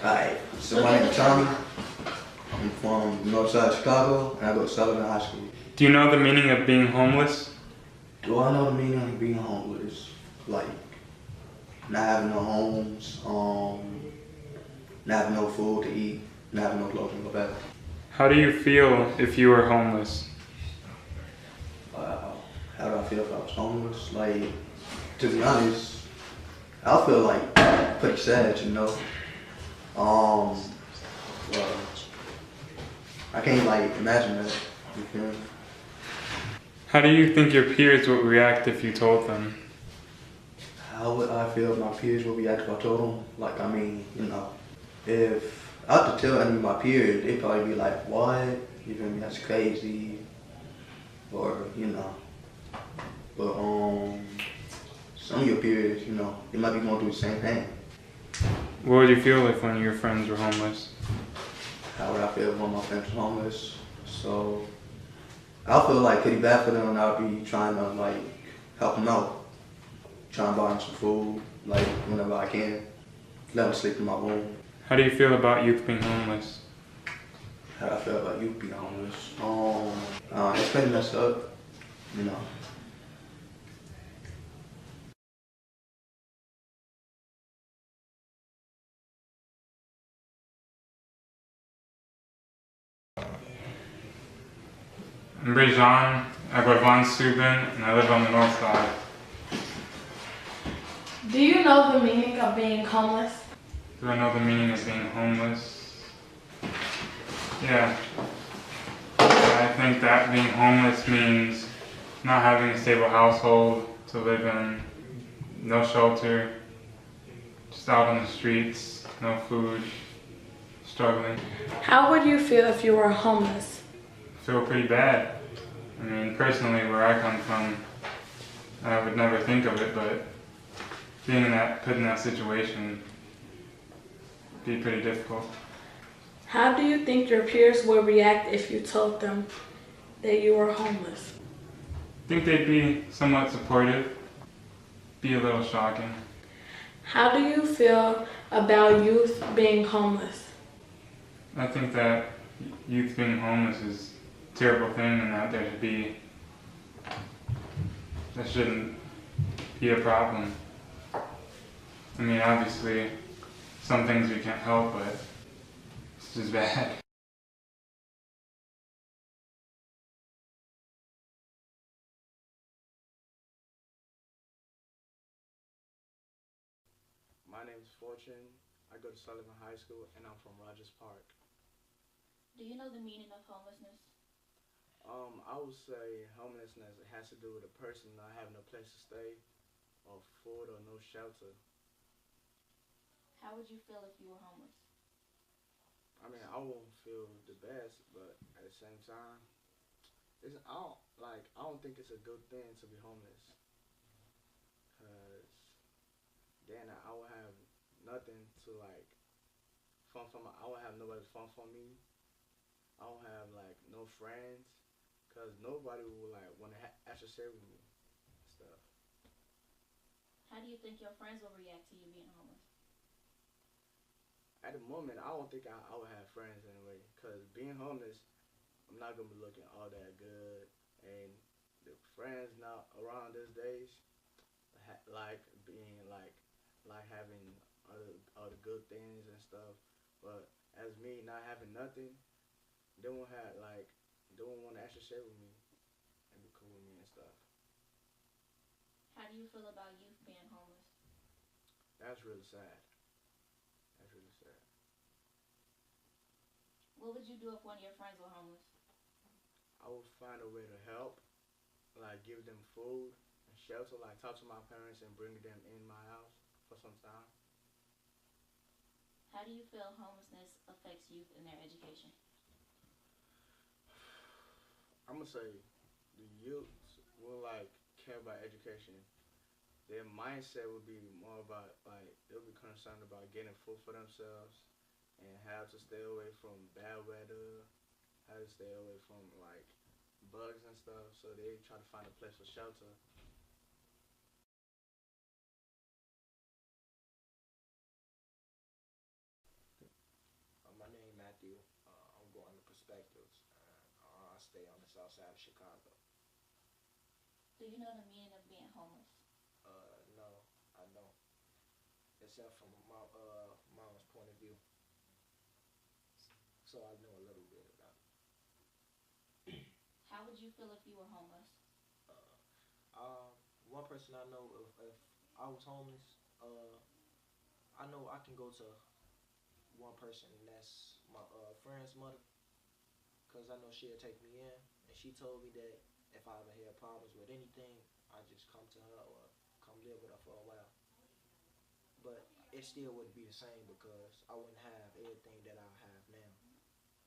Alright, so my name is Tommy. I'm from the north side of Chicago, and I go to Sullivan High School. Do you know the meaning of being homeless? Do I know the meaning of being homeless? Like, not having no homes, not having no food to eat, not having no clothes to go back. How do you feel if you were homeless? How do I feel if I was homeless? Like, to be honest, I feel like pretty sad, you know. Well, I can't like imagine that. You feel me? How do you think your peers would react if you told them? How would I feel if my peers would react if I told them? Like, I mean, you know, if I had to tell any of my peers, they'd probably be like, what? You feel me? That's crazy. Or, you know. But some of your peers, you know, they might be going through the same thing. What would you feel if one of your friends were homeless? How would I feel if one of my friends was homeless? So, I feel like pretty bad for them, and I'll be trying to like help them out. Trying to buy them some food, like whenever I can. Let them sleep in my room. How do you feel about youth being homeless? How do I feel about youth being homeless? It's pretty messed up, you know. I'm Braijon, I go to Stewart, and I live on the north side. Do you know the meaning of being homeless? Do I know the meaning of being homeless? Yeah. I think that being homeless means not having a stable household to live in, no shelter, just out on the streets, no food, struggling. How would you feel if you were homeless? I feel pretty bad. I mean, personally, where I come from, I would never think of it, but put in that situation would be pretty difficult. How do you think your peers would react if you told them that you were homeless? I think they'd be somewhat supportive, be a little shocking. How do you feel about youth being homeless? I think that youth being homeless is a terrible thing, and that shouldn't be a problem. I mean, obviously, some things we can't help, but it's just bad. My name is Fortune. I go to Sullivan High School, and I'm from Rogers Park. Do you know the meaning of homelessness? I would say homelessness, it has to do with a person not having a place to stay, or food, or no shelter. How would you feel if you were homeless? I mean, I won't feel the best, but at the same time, I don't think it's a good thing to be homeless, cause then I would have nothing to like fun for I would have nobody to fun for me. I don't have like no friends, cause nobody will like want to associate with me and stuff. How do you think your friends will react to you being homeless? At the moment, I don't think I would have friends anyway, cause being homeless, I'm not gonna be looking all that good, and the friends not around these days, like being like having all the good things and stuff. But as me not having nothing, they won't want to associate with me and be cool with me and stuff. How do you feel about youth being homeless? That's really sad. That's really sad. What would you do if one of your friends were homeless? I would find a way to help, like give them food and shelter, like talk to my parents and bring them in my house for some time. How do you feel homelessness affects youth in their education? I'm gonna say the youth will like care about education. Their mindset would be more about like they'll be concerned about getting food for themselves and how to stay away from bad weather, how to stay away from like bugs and stuff. So they try to find a place for shelter. perspectives. I stay on the south side of Chicago. Do you know the meaning of being homeless? No, I don't. Except from my mom's point of view. So I know a little bit about it. How would you feel if you were homeless? Uh, One person I know, if I was homeless, I know I can go to one person, and that's my friend's mother, cause I know she'll take me in, and she told me that if I ever had problems with anything, I just come to her or come live with her for a while. But it still wouldn't be the same because I wouldn't have everything that I have now.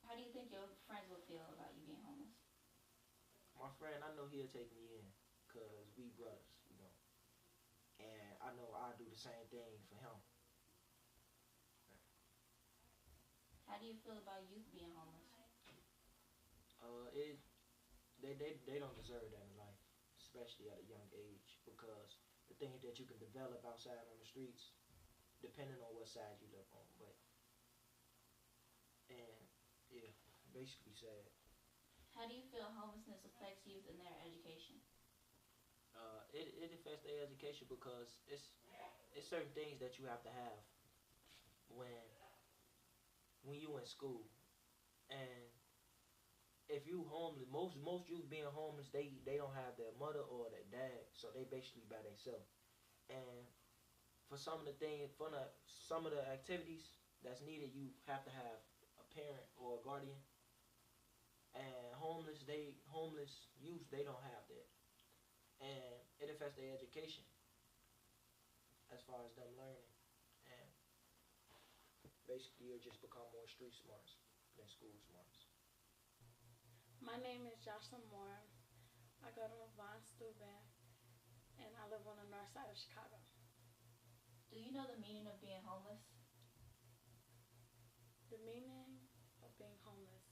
How do you think your friends would feel about you being homeless? My friend, I know he'll take me in, cause we brothers, and I know I'll do the same thing for him. How do you feel about youth being homeless? It they don't deserve that in life, especially at a young age, because the things that you can develop outside on the streets, depending on what side you live on. But and yeah, basically sad. How do you feel homelessness affects youth in their education? It affects their education because it's certain things that you have to have when you in school, and if you homeless, most youth being homeless, they don't have their mother or their dad, so they basically by themselves. And for some of the things, for some of the activities that's needed, you have to have a parent or a guardian. And homeless youth, they don't have that, and it affects their education as far as them learning. And basically, you'll just become more street smarts than school smarts. My name is Joshlyn. I go to Von Steuben, and I live on the north side of Chicago. Do you know the meaning of being homeless? The meaning of being homeless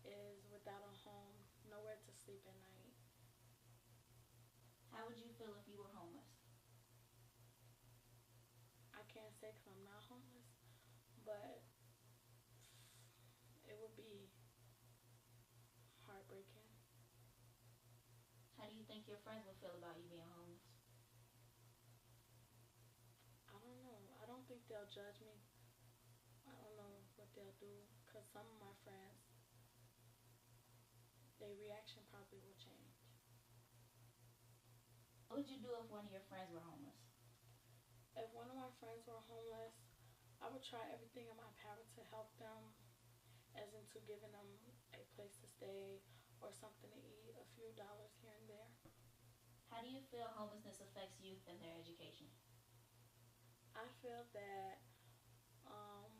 is without a home, nowhere to sleep at night. How would you feel if you were homeless? I can't say because I'm not homeless, but it would be heartbreaking. How do you think your friends would feel about you being homeless? I don't know. I don't think they'll judge me. I don't know what they'll do because some of my friends, their reaction probably will change. What would you do if one of your friends were homeless? If one of my friends were homeless, I would try everything in my power to help them, as into giving them a place to stay or something to eat, a few dollars here and there. How do you feel homelessness affects youth and their education? I feel that um,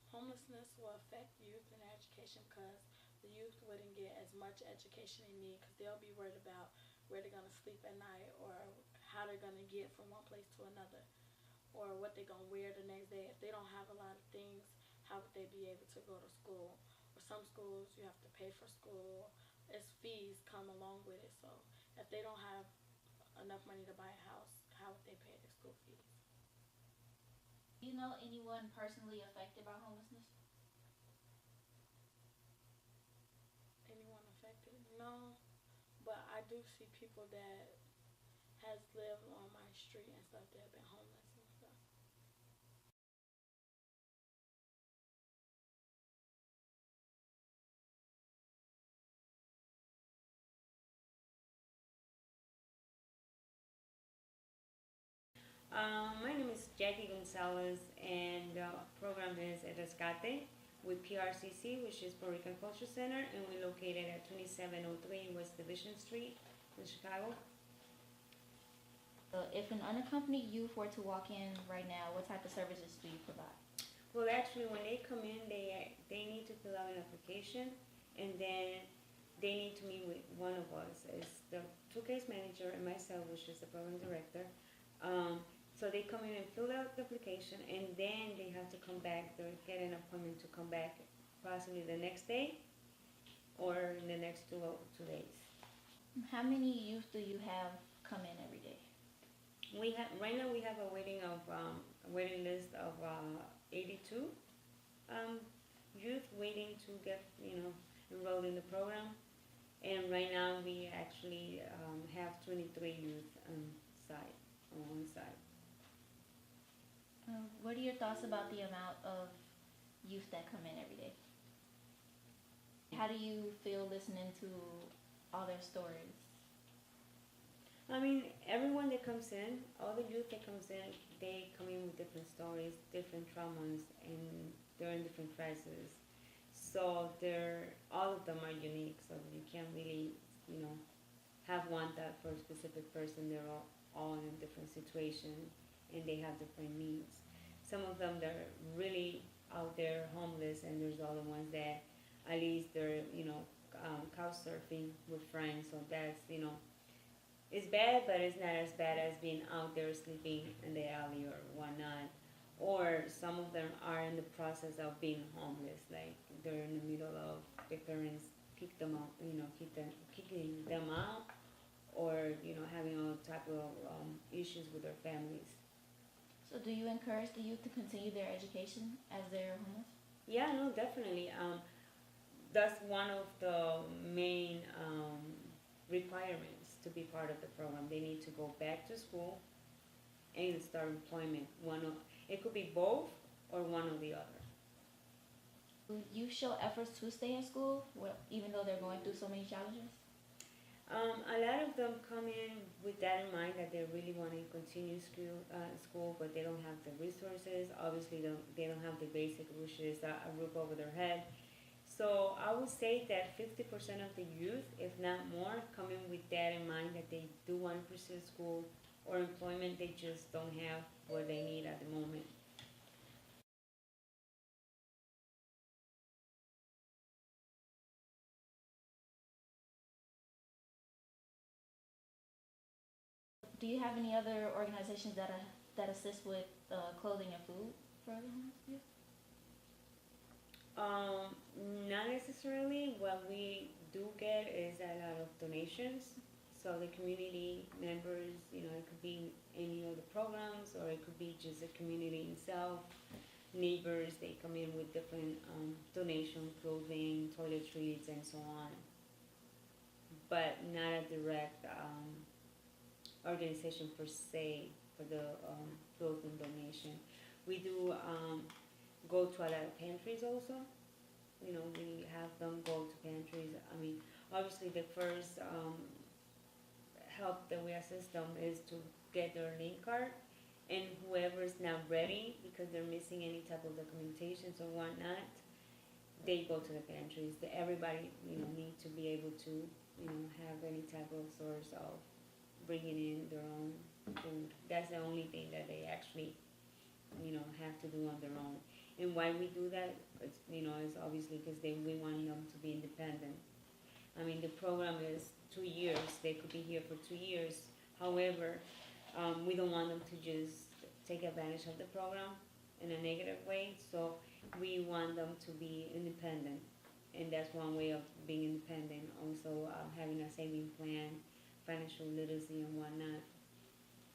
homelessness will affect youth and their education because the youth wouldn't get as much education they need because they'll be worried about where they're going to sleep at night or how they're going to get from one place to another or what they're going to wear the next day. If they don't have a lot of things, how would they be able to go to school? Or some schools, you have to pay for school. It's fees come along with it. So if they don't have enough money to buy a house, how would they pay their school fees? Do you know anyone personally affected by homelessness? Anyone affected? No, but I do see people that has lived on my street and stuff that have been homeless and stuff. My name is Jackie Gonzalez, and the program is El Rescate with PRCC, which is Puerto Rican Culture Center, and we're located at 2703 West Division Street in Chicago. If an unaccompanied youth were to walk in right now, what type of services do you provide? Well, actually, when they come in, they need to fill out an application, and then they need to meet with one of us. It's the two-case manager and myself, which is the program director. So they come in and fill out the application, and then they have to come back. They get an appointment to come back, possibly the next day, or in the next two days. How many youth do you have come in every day? Right now we have a waiting list of 82 youth waiting to get enrolled in the program. And right now we actually have 23 youth on one side. What are your thoughts about the amount of youth that come in every day? How do you feel listening to all their stories? I mean, everyone that comes in, all the youth that comes in, they come in with different stories, different traumas, and they're in different crises. So all of them are unique. So you can't really, have one thought for a specific person. They're all in a different situation, and they have different needs. Some of them they're really out there homeless, and there's other ones that at least they're couch surfing with friends. So that's it's bad, but it's not as bad as being out there sleeping in the alley or whatnot. Or some of them are in the process of being homeless, like they're in the middle of their parents kick them out, kicking them out, or having all type of issues with their families. So do you encourage the youth to continue their education as they're homeless? Yeah, no, definitely. That's one of the main requirements to be part of the program. They need to go back to school and start employment. It could be both or one or the other. Do you show efforts to stay in school, even though they're going through so many challenges? A lot of them come in with that in mind, that they really want to continue school, but they don't have the resources. Obviously, they don't have the basic, which is a roof over their head. So I would say that 50% of the youth, if not more, come in with that in mind, that they do want to pursue school or employment. They just don't have what they need at the moment. Do you have any other organizations that assist with clothing and food for the homeless youth? Not necessarily. What we do get is a lot of donations. So the community members, it could be any of the programs, or it could be just the community itself. Neighbors, they come in with different donation, clothing, toiletries, and so on. But not a direct organization per se for the clothing donation. We do go to a lot of pantries also. We have them go to pantries. I mean, obviously the first help that we assist them is to get their link card, and whoever is not ready because they're missing any type of documentations or whatnot, they go to the pantries. Everybody need to be able to have any type of source of bringing in their own food. That's the only thing that they actually have to do on their own. And why we do that, is obviously because we want them to be independent. I mean, the program is 2 years. They could be here for 2 years. However, we don't want them to just take advantage of the program in a negative way. So we want them to be independent. And that's one way of being independent. Also, having a saving plan, financial literacy, and whatnot.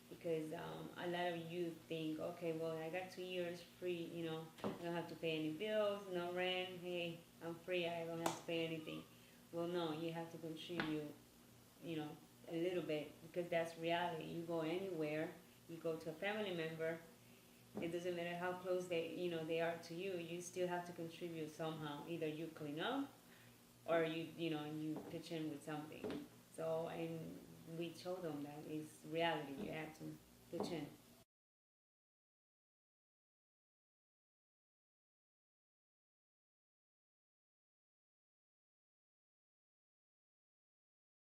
Because a lot of youth think, okay, well, I got 2 years free, I don't have to pay any bills, no rent, hey, I'm free, I don't have to pay anything. Well, no, you have to contribute, a little bit, because that's reality. You go anywhere, you go to a family member, it doesn't matter how close they are to you, you still have to contribute somehow. Either you clean up, or you pitch in with something. So, and we told them that it's reality. You have to pitch in.